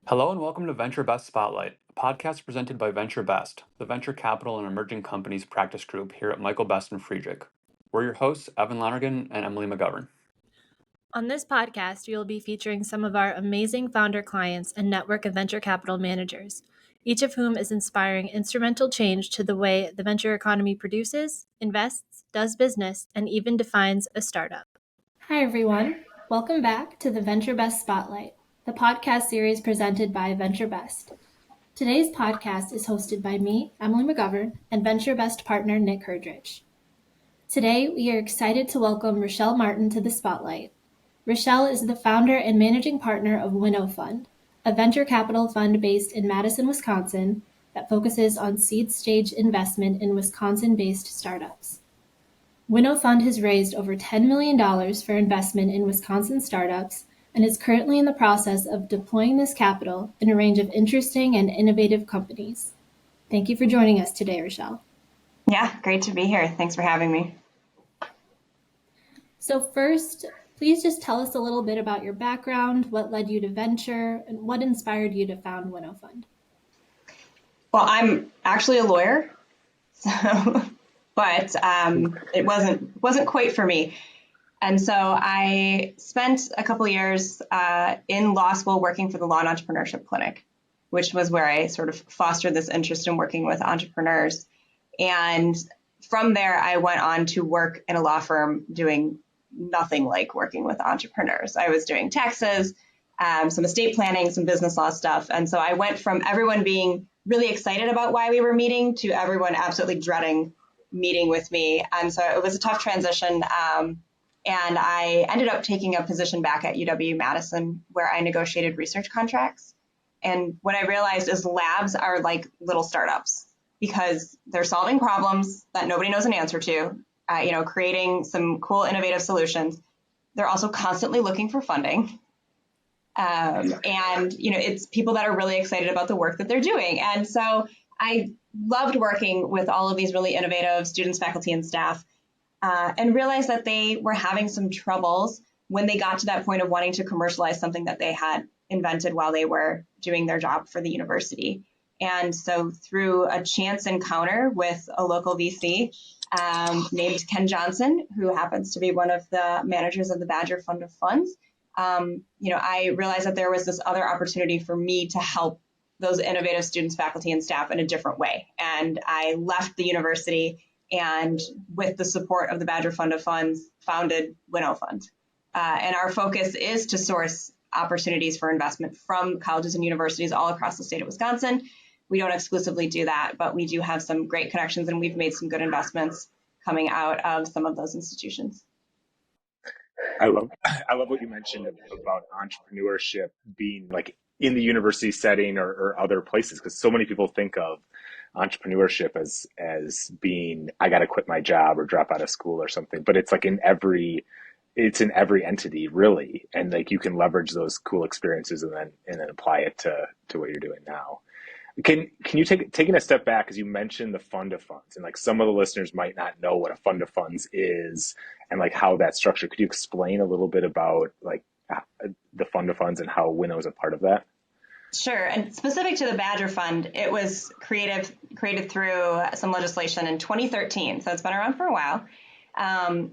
Hello and welcome to Venture Best Spotlight, a podcast presented by Venture Best, the venture capital and emerging companies practice group here at Michael Best and Friedrich. We're your hosts, Evan Lonergan and Emily McGovern. On this podcast, we will be featuring some of our amazing founder clients and network of venture capital managers, each of whom is inspiring instrumental change to the way the venture economy produces, invests, does business, and even defines a startup. Hi, everyone. Welcome back to the Venture Best Spotlight, the podcast series presented by Venture Best. Today's podcast is hosted by me, Emily McGovern, and Venture Best partner Nick Herdrich. Today, we are excited to welcome Richelle Martin to the spotlight. Richelle is the founder and managing partner of Winnow Fund, a venture capital fund based in Madison, Wisconsin, that focuses on seed stage investment in Wisconsin-based startups. Winnow Fund has raised over $10 million for investment in Wisconsin startups and is currently in the process of deploying this capital in a range of interesting and innovative companies. Thank you for joining us today, Richelle. Yeah, great to be here. Thanks for having me. So first, please just tell us a little bit about your background, what led you to venture, and what inspired you to found Winnow Fund. Well, I'm actually a lawyer, but it wasn't quite for me. And so I spent a couple of years in law school working for the Law and Entrepreneurship Clinic, which was where I sort of fostered this interest in working with entrepreneurs. And from there, I went on to work in a law firm doing nothing like working with entrepreneurs. I was doing taxes, some estate planning, some business law stuff. And so I went from everyone being really excited about why we were meeting to everyone absolutely dreading meeting with me. And so it was a tough transition. And I ended up taking a position back at UW-Madison where I negotiated research contracts. And what I realized is labs are like little startups because they're solving problems that nobody knows an answer to. Creating some cool, innovative solutions. They're also constantly looking for funding. It's people that are really excited about the work that they're doing. And so I loved working with all of these really innovative students, faculty, and staff, and realized that they were having some troubles when they got to that point of wanting to commercialize something that they had invented while they were doing their job for the university. And so through a chance encounter with a local VC, named Ken Johnson, who happens to be one of the managers of the Badger Fund of Funds, I realized that there was this other opportunity for me to help those innovative students, faculty, and staff in a different way. And I left the university and with the support of the Badger Fund of Funds, founded Winnow Fund. And our focus is to source opportunities for investment from colleges and universities all across the state of Wisconsin. We don't exclusively do that, but we do have some great connections and we've made some good investments coming out of some of those institutions. I love what you mentioned about entrepreneurship being like in the university setting or other places, because so many people think of entrepreneurship as being, I got to quit my job or drop out of school or something, but it's like in every entity really. And like you can leverage those cool experiences and then apply it to what you're doing now. Can you taking a step back, as you mentioned the fund of funds, and like some of the listeners might not know what a fund of funds is and like how that's structured. Could you explain a little bit about like the fund of funds and how Winnow is a part of that? Sure. And specific to the Badger Fund, it was created through some legislation in 2013. So it's been around for a while.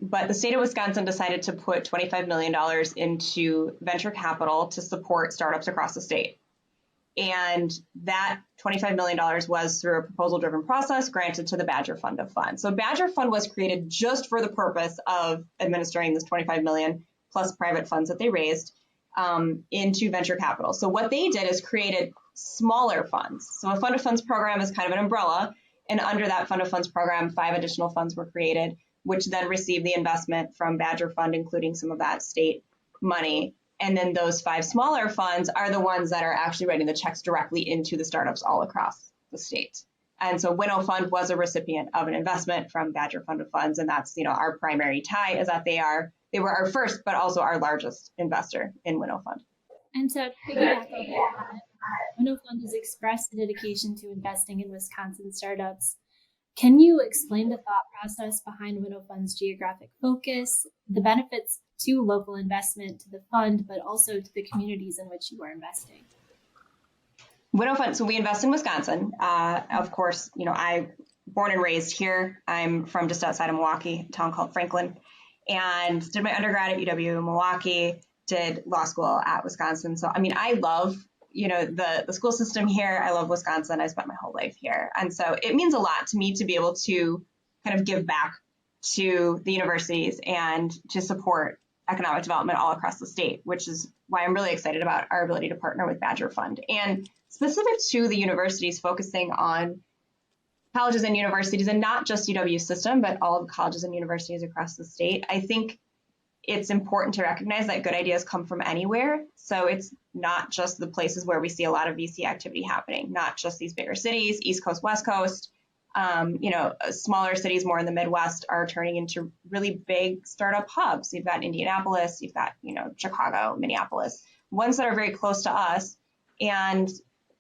But the state of Wisconsin decided to put $25 million into venture capital to support startups across the state. And that $25 million was through a proposal-driven process granted to the Badger Fund of Funds. So Badger Fund was created just for the purpose of administering this $25 million plus private funds that they raised into venture capital. So what they did is created smaller funds. So a fund of funds program is kind of an umbrella. And under that fund of funds program, 5 additional funds were created, which then received the investment from Badger Fund, including some of that state money. And then those 5 smaller funds are the ones that are actually writing the checks directly into the startups all across the state. And so Winnow Fund was a recipient of an investment from Badger Fund of Funds. And that's, our primary tie is that they were our first, but also our largest investor in Winnow Fund. And to piggyback on that, Winnow Fund has expressed a dedication to investing in Wisconsin startups. Can you explain the thought process behind Winnow Fund's geographic focus, the benefits to local investment to the fund, but also to the communities in which you are investing? Winnow Fund. So we invest in Wisconsin. Of course, I born and raised here. I'm from just outside of Milwaukee, a town called Franklin, and did my undergrad at UW Milwaukee, did law school at Wisconsin. So, I love, the school system here. I love Wisconsin. I spent my whole life here. And so it means a lot to me to be able to kind of give back to the universities and to support economic development all across the state, which is why I'm really excited about our ability to partner with Badger Fund. And specific to the universities, focusing on colleges and universities, and not just UW's system, but all of the colleges and universities across the state, I think it's important to recognize that good ideas come from anywhere. So it's not just the places where we see a lot of VC activity happening, not just these bigger cities, East Coast, West Coast. Smaller cities more in the Midwest are turning into really big startup hubs. You've got Indianapolis, you've got, Chicago, Minneapolis, ones that are very close to us. And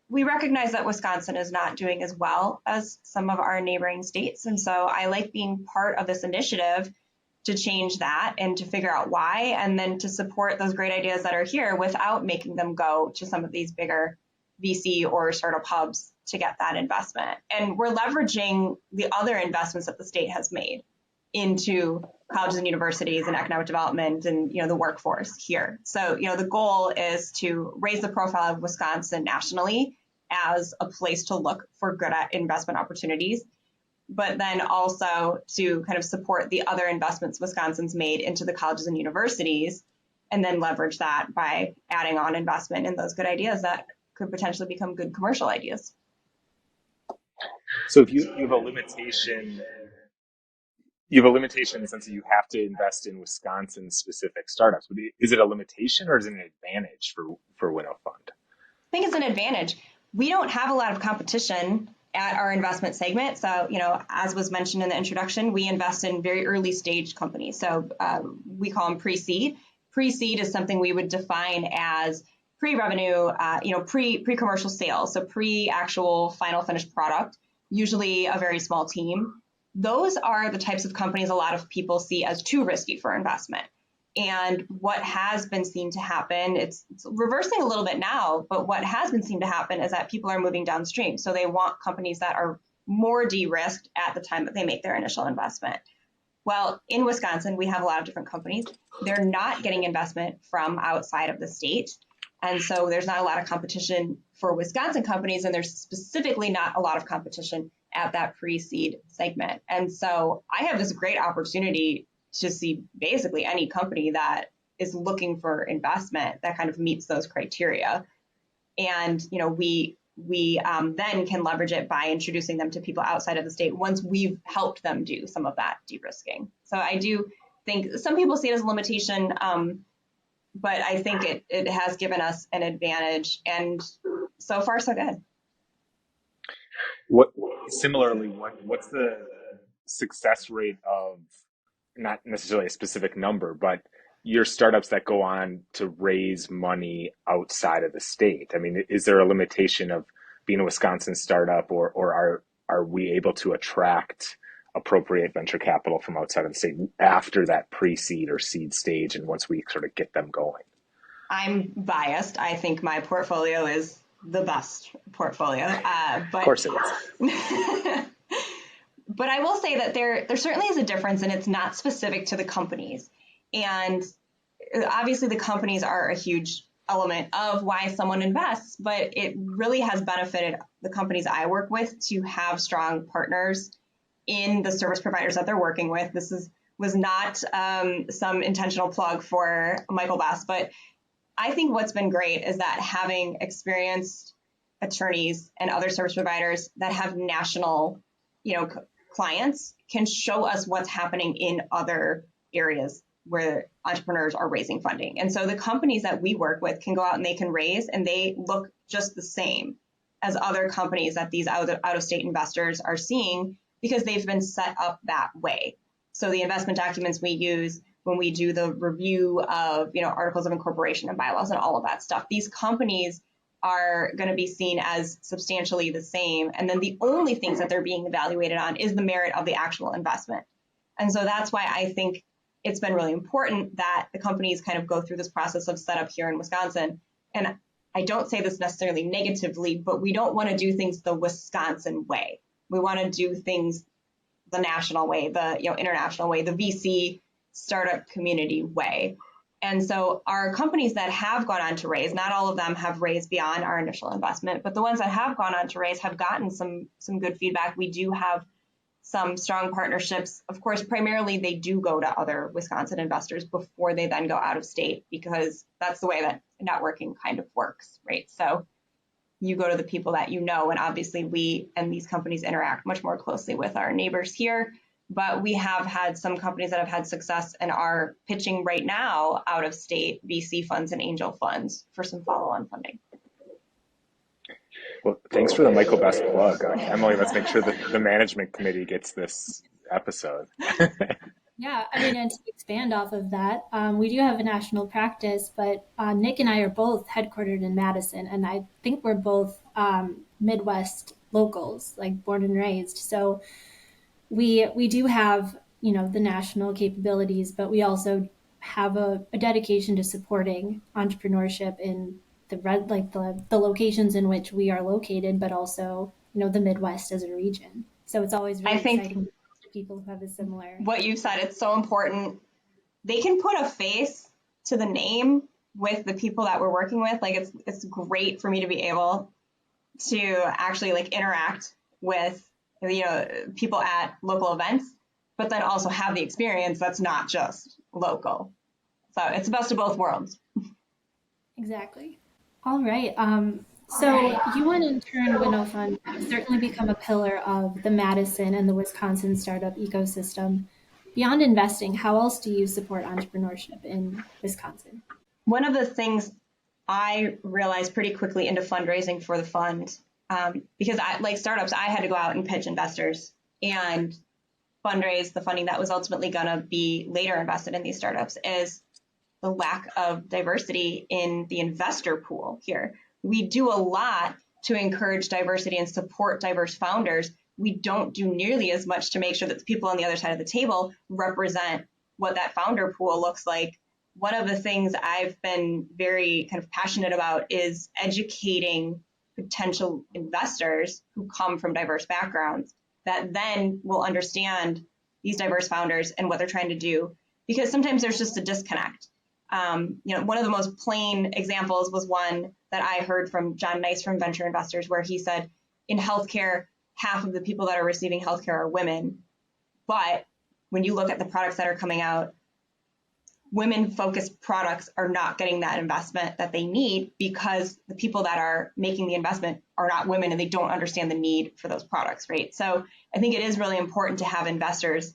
we recognize that Wisconsin is not doing as well as some of our neighboring states. And so I like being part of this initiative to change that and to figure out why, and then to support those great ideas that are here without making them go to some of these bigger VC or startup hubs to get that investment. And we're leveraging the other investments that the state has made into colleges and universities and economic development and, the workforce here. So, the goal is to raise the profile of Wisconsin nationally as a place to look for good investment opportunities, but then also to kind of support the other investments Wisconsin's made into the colleges and universities, and then leverage that by adding on investment in those good ideas that could potentially become good commercial ideas. So if you have a limitation, in the sense that you have to invest in Wisconsin specific startups. Is it a limitation or is it an advantage for Winnow Fund? I think it's an advantage. We don't have a lot of competition at our investment segment. So, as was mentioned in the introduction, we invest in very early stage companies. So we call them pre-seed. Pre-seed is something we would define as pre-revenue, pre-commercial sales. So pre-actual final finished product, usually a very small team. Those are the types of companies a lot of people see as too risky for investment. And what has been seen to happen, it's reversing a little bit now, but what has been seen to happen is that people are moving downstream. So they want companies that are more de-risked at the time that they make their initial investment. Well, in Wisconsin, we have a lot of different companies. They're not getting investment from outside of the state. And so there's not a lot of competition for Wisconsin companies, and there's specifically not a lot of competition at that pre-seed segment. And so I have this great opportunity to see basically any company that is looking for investment that kind of meets those criteria. And, we then can leverage it by introducing them to people outside of the state once we've helped them do some of that de-risking. So I do think some people see it as a limitation, but I think it has given us an advantage, and so far so good. What's the success rate of, not necessarily a specific number, but your startups that go on to raise money outside of the state? I mean, is there a limitation of being a Wisconsin startup, or are we able to attract appropriate venture capital from outside of the state after that pre-seed or seed stage, and once we sort of get them going? I'm biased. I think my portfolio is the best portfolio. But, of course it is. But I will say that there certainly is a difference, and it's not specific to the companies. And obviously the companies are a huge element of why someone invests, but it really has benefited the companies I work with to have strong partners in the service providers that they're working with. This was not some intentional plug for Michael Best, but I think what's been great is that having experienced attorneys and other service providers that have national, clients can show us what's happening in other areas where entrepreneurs are raising funding. And so the companies that we work with can go out and they can raise, and they look just the same as other companies that these out-of-state investors are seeing, because they've been set up that way. So the investment documents we use when we do the review of, articles of incorporation and bylaws and all of that stuff, these companies are going to be seen as substantially the same. And then the only things that they're being evaluated on is the merit of the actual investment. And so that's why I think it's been really important that the companies kind of go through this process of setup here in Wisconsin. And I don't say this necessarily negatively, but we don't want to do things the Wisconsin way. We want to do things the national way, the international way, the VC startup community way. And so our companies that have gone on to raise, not all of them have raised beyond our initial investment, but the ones that have gone on to raise have gotten some good feedback. We do have some strong partnerships. Of course, primarily they do go to other Wisconsin investors before they then go out of state, because that's the way that networking kind of works, right? So you go to the people that you know, and obviously we and these companies interact much more closely with our neighbors here. But we have had some companies that have had success and are pitching right now out of state VC funds and angel funds for some follow-on funding. Well, thanks for the Michael Best plug. Emily, let's make sure that the management committee gets this episode. Yeah, I mean, and to expand off of that, we do have a national practice, but Nick and I are both headquartered in Madison, and I think we're both Midwest locals, like born and raised. So we do have, the national capabilities, but we also have a dedication to supporting entrepreneurship in the locations in which we are located, but also, the Midwest as a region. So it's always really exciting to people who have a similar. What you said, it's so important. They can put a face to the name with the people that we're working with. Like it's great for me to be able to actually interact with people at local events, but then also have the experience that's not just local. So it's the best of both worlds. Exactly. All right. So you and in turn, Winnow Fund, have certainly become a pillar of the Madison and the Wisconsin startup ecosystem. Beyond investing, how else do you support entrepreneurship in Wisconsin? One of the things I realized pretty quickly into fundraising for the fund, because like startups, I had to go out and pitch investors and fundraise the funding that was ultimately going to be later invested in these startups, is the lack of diversity in the investor pool here. We do a lot to encourage diversity and support diverse founders. We don't do nearly as much to make sure that the people on the other side of the table represent what that founder pool looks like. One of the things I've been very kind of passionate about is educating potential investors who come from diverse backgrounds that then will understand these diverse founders and what they're trying to do, because sometimes there's just a disconnect. One of the most plain examples was one that I heard from John Nice from Venture Investors, where he said in healthcare, half of the people that are receiving healthcare are women. But when you look at the products that are coming out, women-focused products are not getting that investment that they need because the people that are making the investment are not women and they don't understand the need for those products, right? So I think it is really important to have investors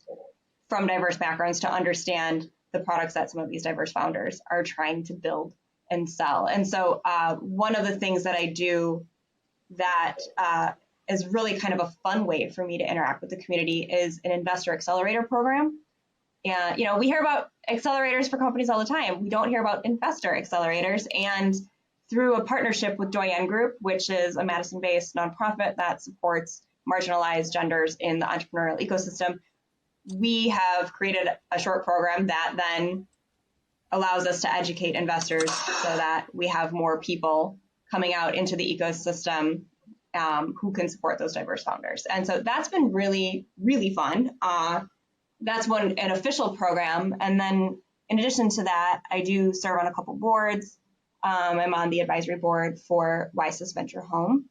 from diverse backgrounds to understand the products that some of these diverse founders are trying to build and sell. And so one of the things that I do that is really kind of a fun way for me to interact with the community is an investor accelerator program. And, we hear about accelerators for companies all the time. We don't hear about investor accelerators. And through a partnership with Doyen Group, which is a Madison-based nonprofit that supports marginalized genders in the entrepreneurial ecosystem, we have created a short program that then allows us to educate investors so that we have more people coming out into the ecosystem who can support those diverse founders. And so that's been really, really fun. That's an official program. And then in addition to that, I do serve on a couple boards. I'm on the advisory board for WISE's Venture Home,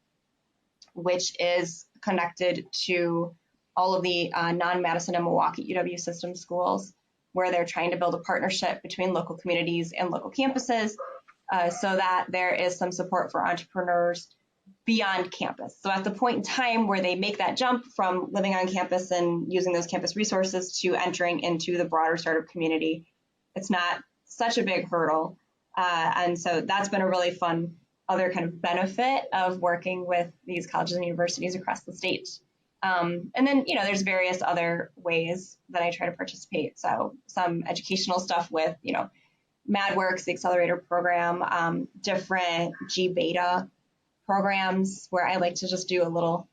which is connected to all of the non-Madison and Milwaukee UW system schools, where they're trying to build a partnership between local communities and local campuses so that there is some support for entrepreneurs beyond campus. So at the point in time where they make that jump from living on campus and using those campus resources to entering into the broader startup community, it's not such a big hurdle. And so that's been a really fun other kind of benefit of working with these colleges and universities across the state. And then, there's various other ways that I try to participate. So some educational stuff with, MadWorks, the accelerator program, different G-Beta programs where I like to just do a little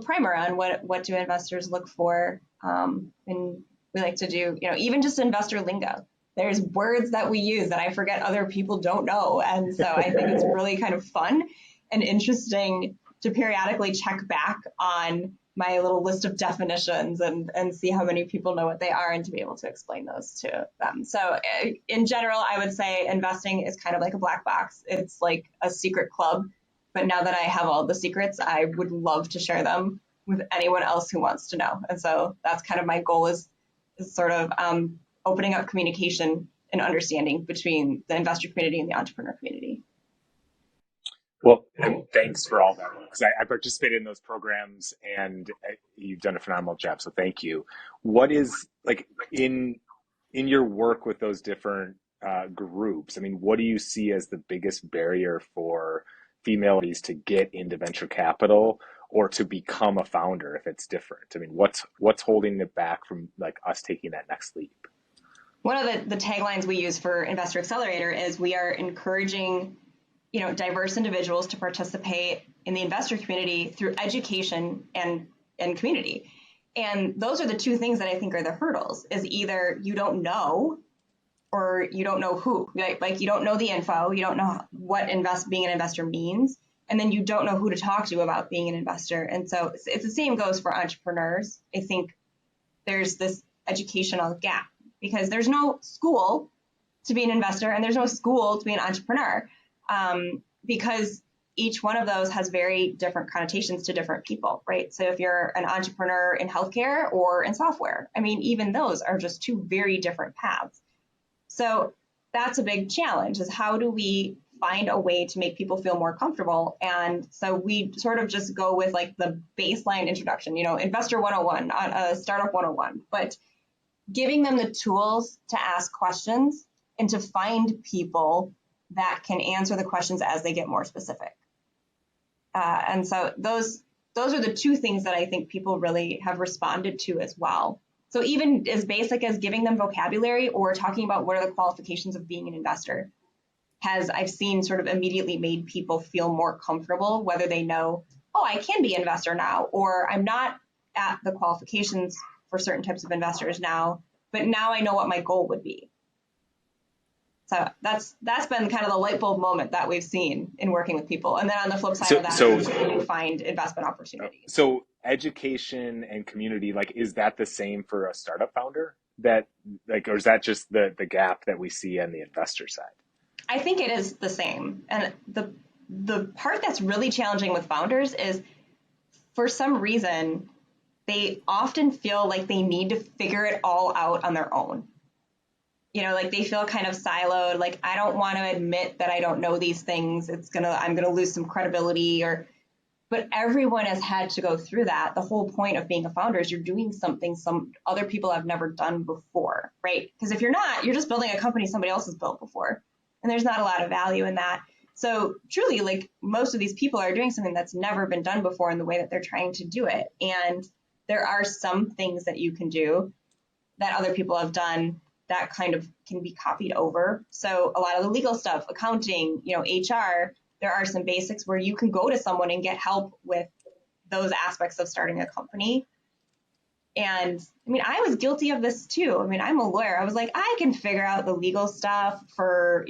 primer on what do investors look for. And we like to do, even just investor lingo. there's words that we use that I forget other people don't know. And so I think it's really kind of fun and interesting to periodically check back on my little list of definitions and see how many people know what they are and to be able to explain those to them. So in general, I would say investing is kind of like a black box. It's like a secret club. But now that I have all the secrets, I would love to share them with anyone else who wants to know. And so that's kind of my goal is sort of opening up communication and understanding between the investor community and the entrepreneur community. Well, and thanks for all that, because I participated in those programs and you've done a phenomenal job. So thank you. What is like in your work with those different groups? I mean, what do you see as the biggest barrier for females to get into venture capital or to become a founder if it's different? I mean, what's holding it back from like us taking that next leap? One of the taglines we use for Investor Accelerator is we are encouraging diverse individuals to participate in the investor community through education and community. And those are the two things that I think are the hurdles, is either you don't know or you don't know who. Like you don't know the info, you don't know what being an investor means, and then you don't know who to talk to about being an investor. And so it's the same goes for entrepreneurs. I think there's this educational gap because there's no school to be an investor and there's no school to be an entrepreneur. Because each one of those has very different connotations to different people, right? So if you're an entrepreneur in healthcare or in software, I mean, even those are just two very different paths. So that's a big challenge, is how do we find a way to make people feel more comfortable? And so we sort of just go with like the baseline introduction, investor 101, startup 101, but giving them the tools to ask questions and to find people that can answer the questions as they get more specific. And so those are the two things that I think people really have responded to as well. So even as basic as giving them vocabulary or talking about what are the qualifications of being an investor I've seen sort of immediately made people feel more comfortable, whether they know, oh, I can be an investor now, or I'm not at the qualifications for certain types of investors now, but now I know what my goal would be. So that's been kind of the light bulb moment that we've seen in working with people. And then on the flip side of that, you find investment opportunities. So education and community, like, is that the same for a startup founder? That like, or is that just the gap that we see on the investor side? I think it is the same. And the part that's really challenging with founders is, for some reason, they often feel like they need to figure it all out on their own. Like they feel kind of siloed, like I don't want to admit that I don't know these things. I'm going to lose some credibility but everyone has had to go through that. The whole point of being a founder is you're doing something some other people have never done before, right? Because if you're not, you're just building a company somebody else has built before. And there's not a lot of value in that. So truly, like most of these people are doing something that's never been done before in the way that they're trying to do it. And there are some things that you can do that other people have done that kind of can be copied over. So a lot of the legal stuff, accounting, HR, there are some basics where you can go to someone and get help with those aspects of starting a company. And I mean, I was guilty of this too. I mean, I'm a lawyer. I was like, I can figure out the legal stuff for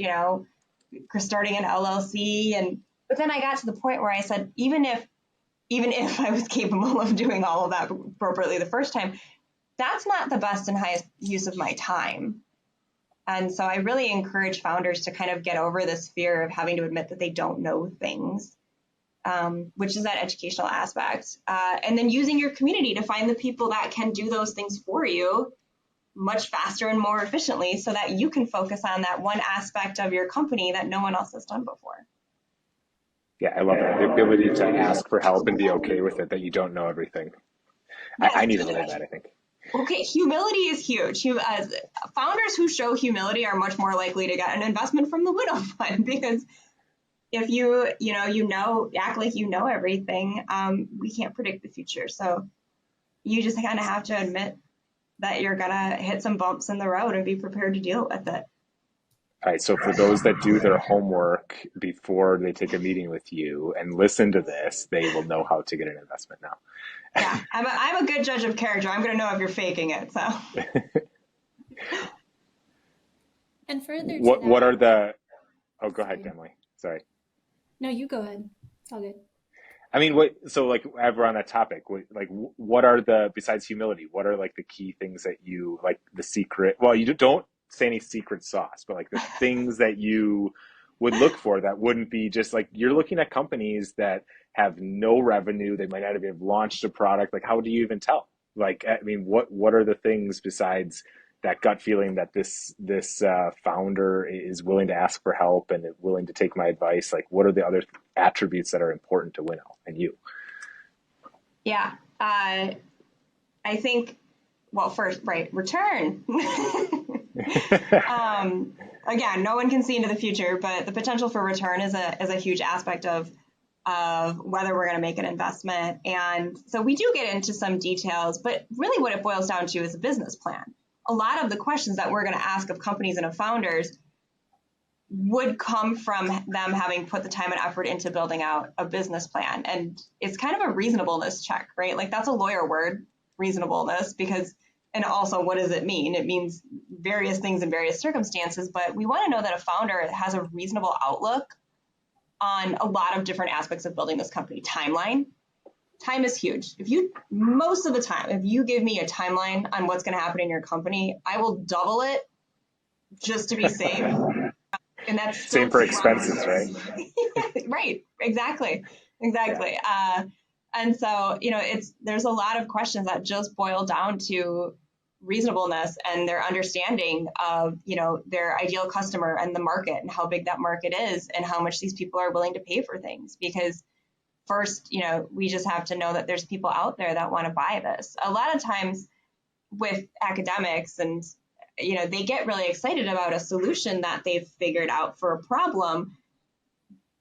starting an LLC. But then I got to the point where I said, even if I was capable of doing all of that appropriately the first time, that's not the best and highest use of my time. And so I really encourage founders to kind of get over this fear of having to admit that they don't know things, which is that educational aspect. And then using your community to find the people that can do those things for you much faster and more efficiently so that you can focus on that one aspect of your company that no one else has done before. Yeah, I love that. The ability to ask for help and be okay with it, that you don't know everything. Yes. I need to learn that, I think. Okay, humility is huge. Founders who show humility are much more likely to get an investment from the Winnow Fund, because if you act like you know everything, we can't predict the future. So you just kind of have to admit that you're gonna hit some bumps in the road and be prepared to deal with it. All right, so for those that do their homework before they take a meeting with you and listen to this, they will know how to get an investment now. Yeah, I'm a good judge of character. I'm going to know if you're faking it. So. And further to What that, are the, oh, go ahead, sorry. Emily. Sorry. No, you go ahead. It's all good. I mean, so like, ever on that topic, what are the, besides humility, what are like the key things that you, like the secret, well, you don't say any secret sauce, but like the things that you would look for that wouldn't be just like, you're looking at companies that have no revenue, they might not even have launched a product. Like, how do you even tell? Like, I mean, what are the things besides that gut feeling that this founder is willing to ask for help and willing to take my advice? Like, what are the other attributes that are important to Winnow and you? Yeah. I think, well, first, right, return. Again, no one can see into the future, but the potential for return is a huge aspect of whether we're going to make an investment. And so we do get into some details, but really what it boils down to is a business plan. A lot of the questions that we're going to ask of companies and of founders would come from them having put the time and effort into building out a business plan. And it's kind of a reasonableness check, right? Like, that's a lawyer word, reasonableness, because, and also, what does it mean? It means various things in various circumstances, but we want to know that a founder has a reasonable outlook on a lot of different aspects of building this company. Timeline. Time is huge. Most of the time, if you give me a timeline on what's going to happen in your company, I will double it just to be safe. And that's Same for expenses, right? Right. Exactly. Yeah. And so, there's a lot of questions that just boil down to reasonableness and their understanding of, their ideal customer and the market and how big that market is and how much these people are willing to pay for things. Because first, we just have to know that there's people out there that want to buy this. A lot of times with academics and they get really excited about a solution that they've figured out for a problem,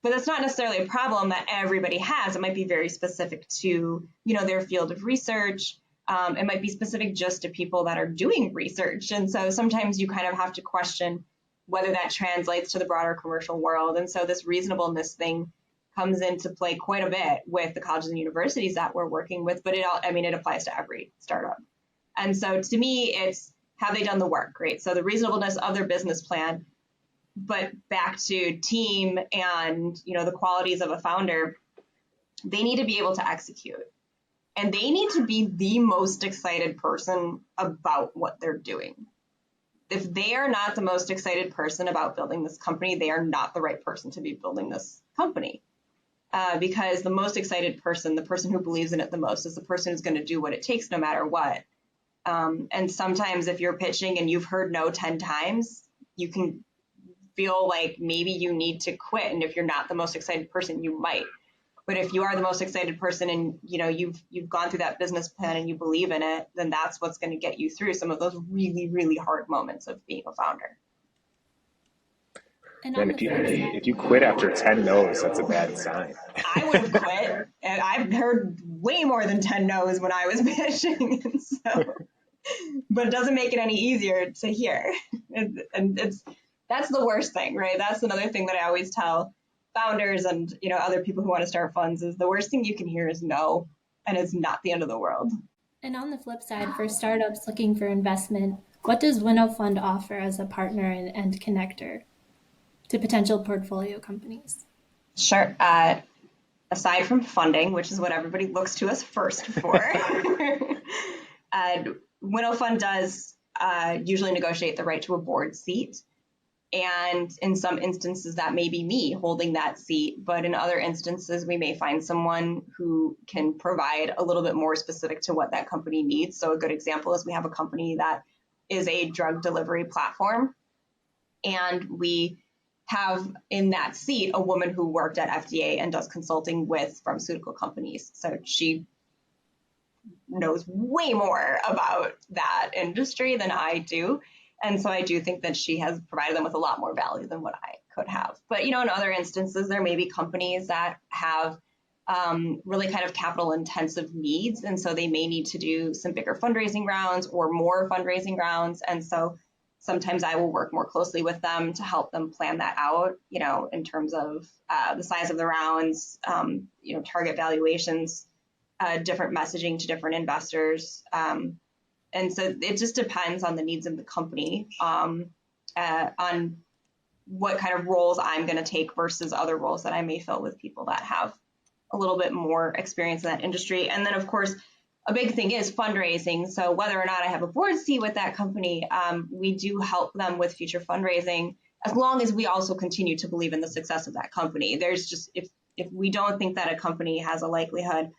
but that's not necessarily a problem that everybody has. It might be very specific to, their field of research. It might be specific just to people that are doing research. And so sometimes you kind of have to question whether that translates to the broader commercial world. And so this reasonableness thing comes into play quite a bit with the colleges and universities that we're working with, but it applies to every startup. And so to me, it's, have they done the work, right? So the reasonableness of their business plan, but back to team and, the qualities of a founder, they need to be able to execute. And they need to be the most excited person about what they're doing. If they are not the most excited person about building this company, they are not the right person to be building this company. Because the most excited person, the person who believes in it the most, is the person who's going to do what it takes no matter what. And sometimes if you're pitching and you've heard no 10 times, you can feel like maybe you need to quit. And if you're not the most excited person, you might. But if you are the most excited person and you've gone through that business plan and you believe in it, then that's what's going to get you through some of those really, really hard moments of being a founder. And if you quit after 10 no's, that's a bad sign. I would have quit. And I've heard way more than 10 no's when I was pitching. And so, but it doesn't make it any easier to hear. And that's the worst thing, right? That's another thing that I always tell founders and other people who want to start funds is the worst thing you can hear is no, and it's not the end of the world. And on the flip side, for startups looking for investment, what does Winnow Fund offer as a partner and connector to potential portfolio companies? Sure. Aside from funding, which is what everybody looks to us first for, Winnow Fund does usually negotiate the right to a board seat. And in some instances, that may be me holding that seat. But in other instances, we may find someone who can provide a little bit more specific to what that company needs. So a good example is we have a company that is a drug delivery platform. And we have in that seat a woman who worked at FDA and does consulting with pharmaceutical companies. So she knows way more about that industry than I do. And so I do think that she has provided them with a lot more value than what I could have. But, in other instances, there may be companies that have really kind of capital intensive needs. And so they may need to do some bigger fundraising rounds or more fundraising rounds. And so sometimes I will work more closely with them to help them plan that out, in terms of the size of the rounds, target valuations, different messaging to different investors. And so it just depends on the needs of the company. on what kind of roles I'm going to take versus other roles that I may fill with people that have a little bit more experience in that industry. And then, of course, a big thing is fundraising. So whether or not I have a board seat with that company, we do help them with future fundraising, as long as we also continue to believe in the success of that company. There's just, if we don't think that a company has a likelihood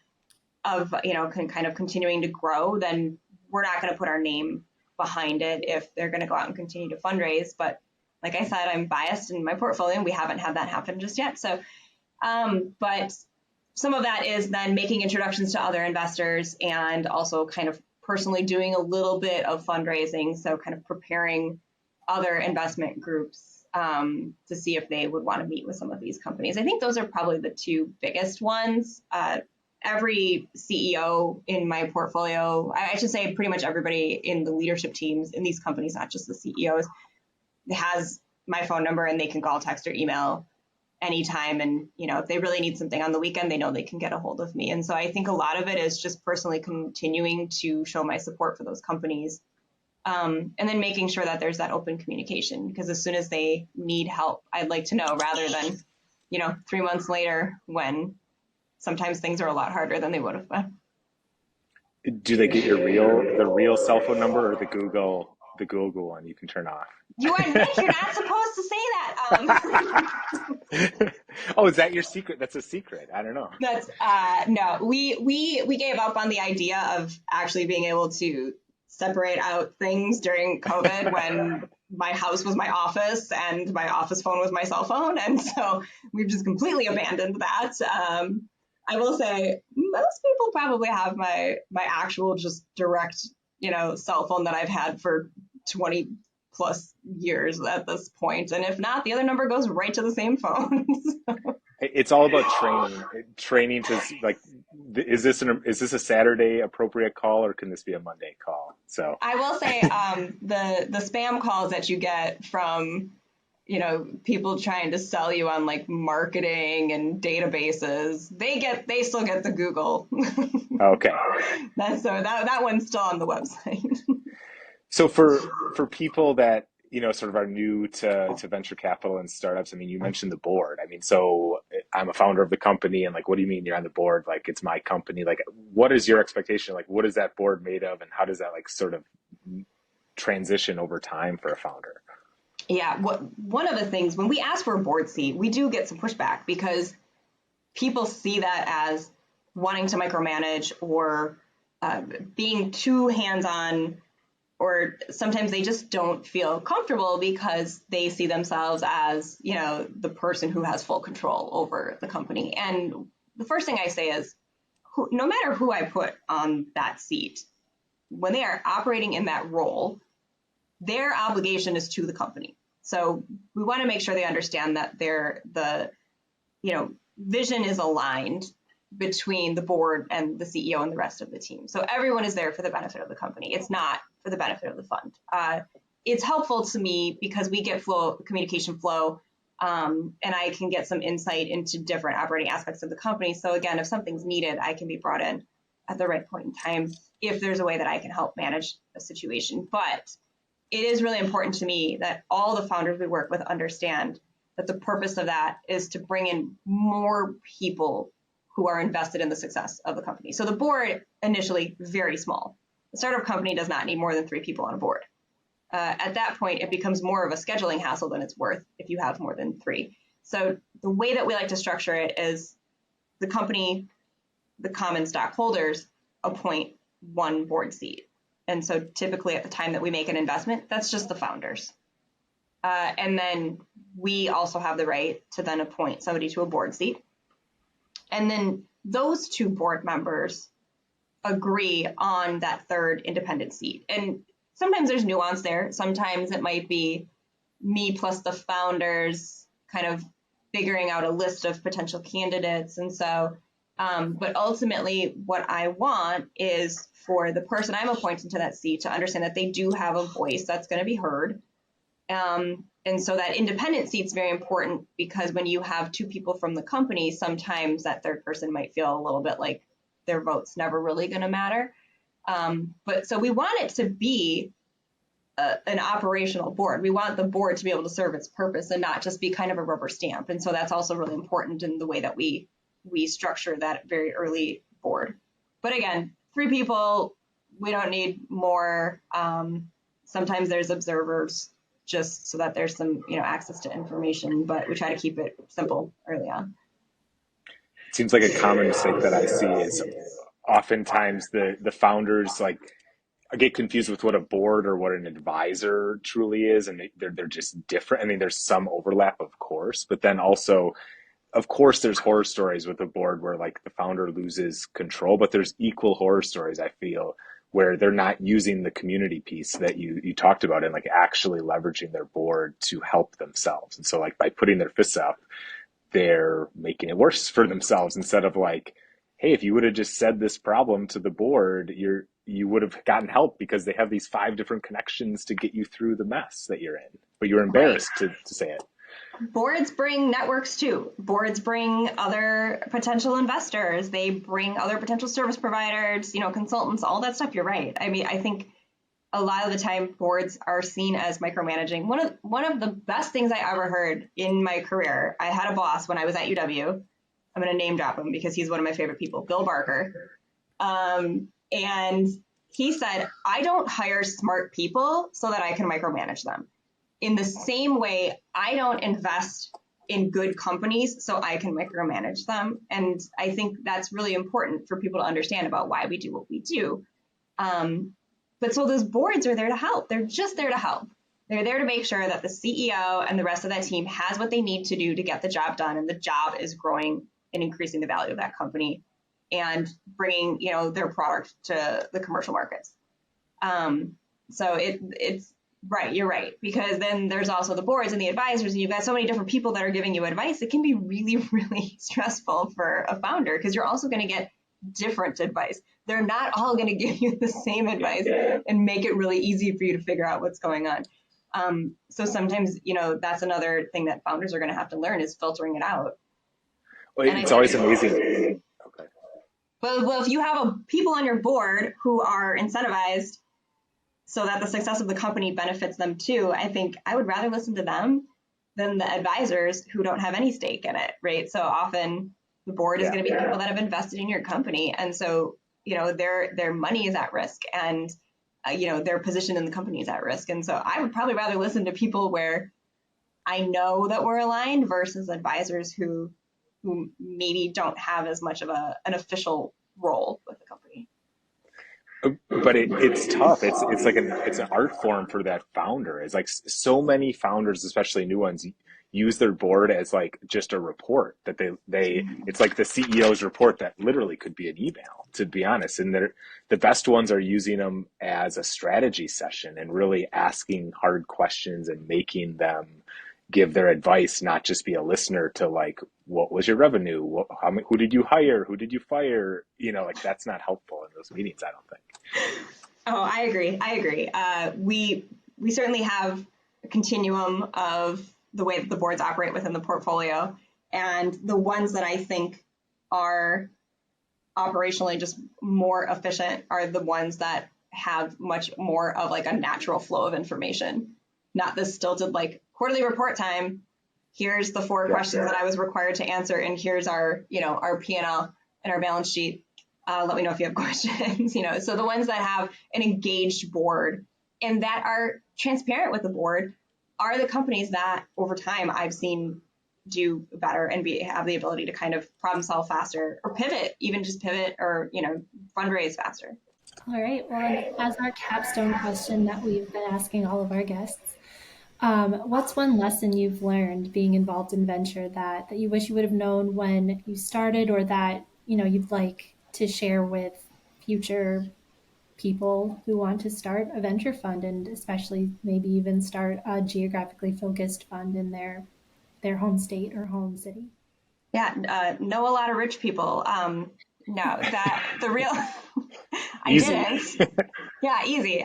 of, kind of continuing to grow, then we're not going to put our name behind it if they're going to go out and continue to fundraise. But like I said, I'm biased in my portfolio, and we haven't had that happen just yet. So, but some of that is then making introductions to other investors and also kind of personally doing a little bit of fundraising. So kind of preparing other investment groups to see if they would want to meet with some of these companies. I think those are probably the two biggest ones. Every CEO in my portfolio, I should say pretty much everybody in the leadership teams in these companies, not just the CEOs, has my phone number, and they can call, text, or email anytime. And, if they really need something on the weekend, they know they can get a hold of me. And so I think a lot of it is just personally continuing to show my support for those companies. And then making sure that there's that open communication, because as soon as they need help, I'd like to know, rather than, 3 months later, when sometimes things are a lot harder than they would have been. Do they get the real cell phone number, or the Google one you can turn off? You're not supposed to say that. Oh, is that your secret? That's a secret. I don't know. That's no. We gave up on the idea of actually being able to separate out things during COVID when my house was my office and my office phone was my cell phone, and so we've just completely abandoned that. I will say most people probably have my actual just direct, cell phone that I've had for 20 plus years at this point. And if not, the other number goes right to the same phone. It's all about training. Training to is this a Saturday appropriate call, or can this be a Monday call? So I will say the spam calls that you get from people trying to sell you on like marketing and databases, they still get the Google. Okay. That one's still on the website. So for people that, sort of are new to venture capital and startups, I mean, you mentioned the board. I mean, so I'm a founder of the company, and like, what do you mean you're on the board? Like, it's my company. Like, what is your expectation? Like, what is that board made of, and how does that like sort of transition over time for a founder? Yeah, one of the things, when we ask for a board seat, we do get some pushback, because people see that as wanting to micromanage or being too hands-on, or sometimes they just don't feel comfortable because they see themselves as, the person who has full control over the company. And the first thing I say is, no matter who I put on that seat, when they are operating in that role, their obligation is to the company. So we want to make sure they understand that the vision is aligned between the board and the CEO and the rest of the team. So everyone is there for the benefit of the company. It's not for the benefit of the fund. It's helpful to me because we get communication flow, and I can get some insight into different operating aspects of the company. So again, if something's needed, I can be brought in at the right point in time if there's a way that I can help manage a situation. But it is really important to me that all the founders we work with understand that the purpose of that is to bring in more people who are invested in the success of the company. So the board, initially very small. A startup company does not need more than 3 people on a board. At that point, it becomes more of a scheduling hassle than it's worth if you have more than 3. So the way that we like to structure it is the company, the common stockholders, appoint 1 board seat. And so typically at the time that we make an investment, that's just the founders. And then we also have the right to then appoint somebody to a board seat. And then those 2 board members agree on that 3rd independent seat. And sometimes there's nuance there. Sometimes it might be me plus the founders kind of figuring out a list of potential candidates. And so, but ultimately what I want is for the person I'm appointing to that seat to understand that they do have a voice that's going to be heard. And so that independent seat's very important, because when you have 2 people from the company, sometimes that 3rd person might feel a little bit like their vote's never really going to matter. But so we want it to be an operational board. We want the board to be able to serve its purpose and not just be kind of a rubber stamp. And so that's also really important in the way that we structure that very early board. But again, 3 people, we don't need more. Sometimes there's observers just so that there's some, access to information, but we try to keep it simple early on. It seems like a common mistake that I see is oftentimes the founders get confused with what a board or what an advisor truly is, and they're just different. I mean, there's some overlap, of course, but then also, of course, there's horror stories with a board where the founder loses control, but there's equal horror stories, I feel, where they're not using the community piece that you talked about and actually leveraging their board to help themselves. And so by putting their fists up, they're making it worse for themselves instead of hey, if you would have just said this problem to the board, you would have gotten help because they have these 5 different connections to get you through the mess that you're in, but you're embarrassed to say it. Boards bring networks too. Boards bring other potential investors. They bring other potential service providers, consultants, all that stuff. You're right. I mean, I think a lot of the time boards are seen as micromanaging. One of the best things I ever heard in my career, I had a boss when I was at UW. I'm going to name drop him because he's one of my favorite people, Bill Barker. And he said, I don't hire smart people so that I can micromanage them. In the same way, I don't invest in good companies so I can micromanage them. And I think that's really important for people to understand about why we do what we do. But so those boards are there to help. They're just there to help. They're there to make sure that the CEO and the rest of that team has what they need to do to get the job done. And the job is growing and increasing the value of that company and bringing, their product to the commercial markets. So it's right. You're right. Because then there's also the boards and the advisors, and you've got so many different people that are giving you advice. It can be really, really stressful for a founder because you're also going to get different advice. They're not all going to give you the same advice and make it really easy for you to figure out what's going on. So sometimes, that's another thing that founders are going to have to learn is filtering it out. Well, it's always amazing. Okay. Well, if you have people on your board who are incentivized so that the success of the company benefits them too, I think I would rather listen to them than the advisors who don't have any stake in it, right? So often the board is going to be people that have invested in your company. And so, their money is at risk and, their position in the company is at risk. And so I would probably rather listen to people where I know that we're aligned versus advisors who maybe don't have as much of an official role with the company. But it's tough. It's an art form for that founder. It's so many founders, especially new ones, use their board as just a report that they it's like the CEO's report that literally could be an email, to be honest. And the best ones are using them as a strategy session and really asking hard questions and making them give their advice, not just be a listener to what was your revenue? Who did you hire? Who did you fire? That's not helpful in those meetings, I don't think. Oh, I agree. We certainly have a continuum of the way that the boards operate within the portfolio. And the ones that I think are operationally just more efficient are the ones that have much more of a natural flow of information, not this stilted quarterly report time. Here's the 4 questions that I was required to answer. And here's our P&L and our balance sheet. Let me know if you have questions, so the ones that have an engaged board and that are transparent with the board are the companies that over time I've seen do better and have the ability to kind of problem solve faster or pivot or, fundraise faster. All right. Well, as our capstone question that we've been asking all of our guests, what's one lesson you've learned being involved in venture that you wish you would have known when you started, or that, you'd like to share with future people who want to start a venture fund, and especially maybe even start a geographically focused fund in their home state or home city? Yeah, know a lot of rich people. No, that the real I easy. didn't. Yeah, easy.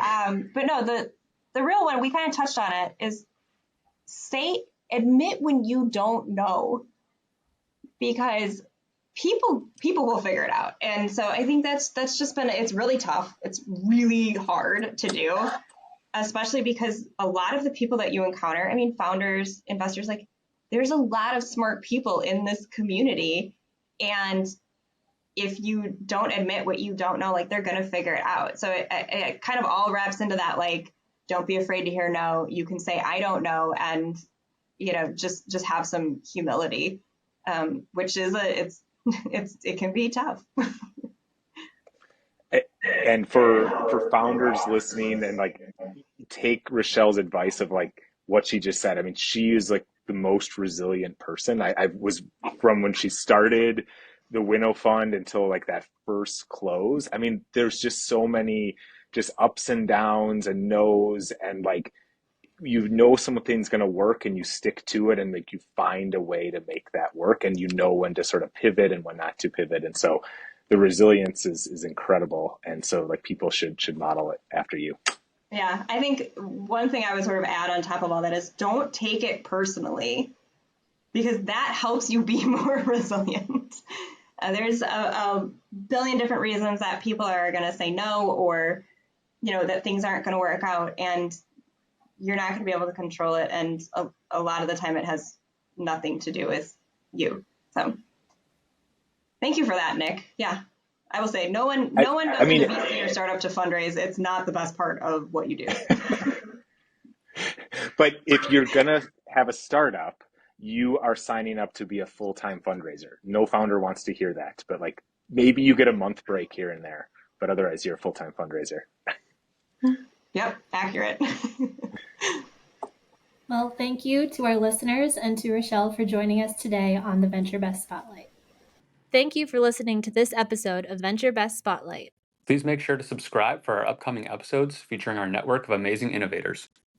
But no, the real one, we kind of touched on it, is admit when you don't know, because people will figure it out. And so I think that's just been, it's really tough. It's really hard to do. especially because a lot of the people that you encounter, I mean, founders, investors, like there's a lot of smart people in this community. And if you don't admit what you don't know, like they're going to figure it out. So it kind of all wraps into that, like, don't be afraid to hear no. You can say, I don't know. And, just have some humility, which is it can be tough. And for founders listening, and like, take Richelle's advice of like what she just said. I mean, she is like the most resilient person. I was, from when she started the Winnow Fund until like that first close. I mean, there's just so many just ups and downs and no's, and like, something's going to work and you stick to it, and like you find a way to make that work, and when to sort of pivot and when not to pivot. And so the resilience is incredible, and so like people should model it after you. Yeah, I think one thing I would sort of add on top of all that is don't take it personally, because that helps you be more resilient. There's a billion different reasons that people are going to say no, or that things aren't going to work out, and you're not going to be able to control it. And a lot of the time it has nothing to do with you. So thank you for that, Nick. Yeah, I will say no one goes into VC or startup to fundraise. It's not the best part of what you do. But if you're going to have a startup, you are signing up to be a full-time fundraiser. No founder wants to hear that, but like maybe you get a month break here and there, but otherwise you're a full-time fundraiser. Yep, accurate. Well, thank you to our listeners and to Richelle for joining us today on the Venture Best Spotlight. Thank you for listening to this episode of Venture Best Spotlight. Please make sure to subscribe for our upcoming episodes featuring our network of amazing innovators.